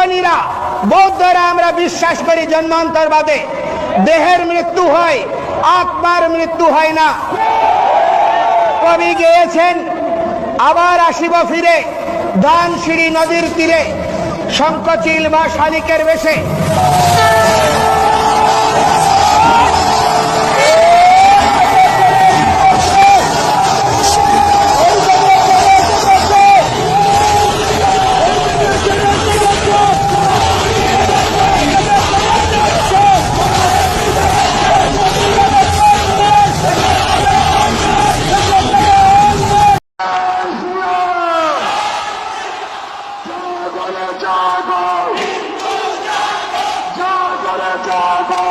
বিজ্ঞানীরা বৌদ্ধরা আমরা বিশ্বাস করি জন্মান্তরবাদে, দেহের মৃত্যু হয়, আত্মার মৃত্যু হয় না। কবি গেয়েছেন, আবার আসিব ফিরে ধানসিঁড়ি নদীর তীরে, শঙ্খচিল বা শালিকের বেশে। জাগো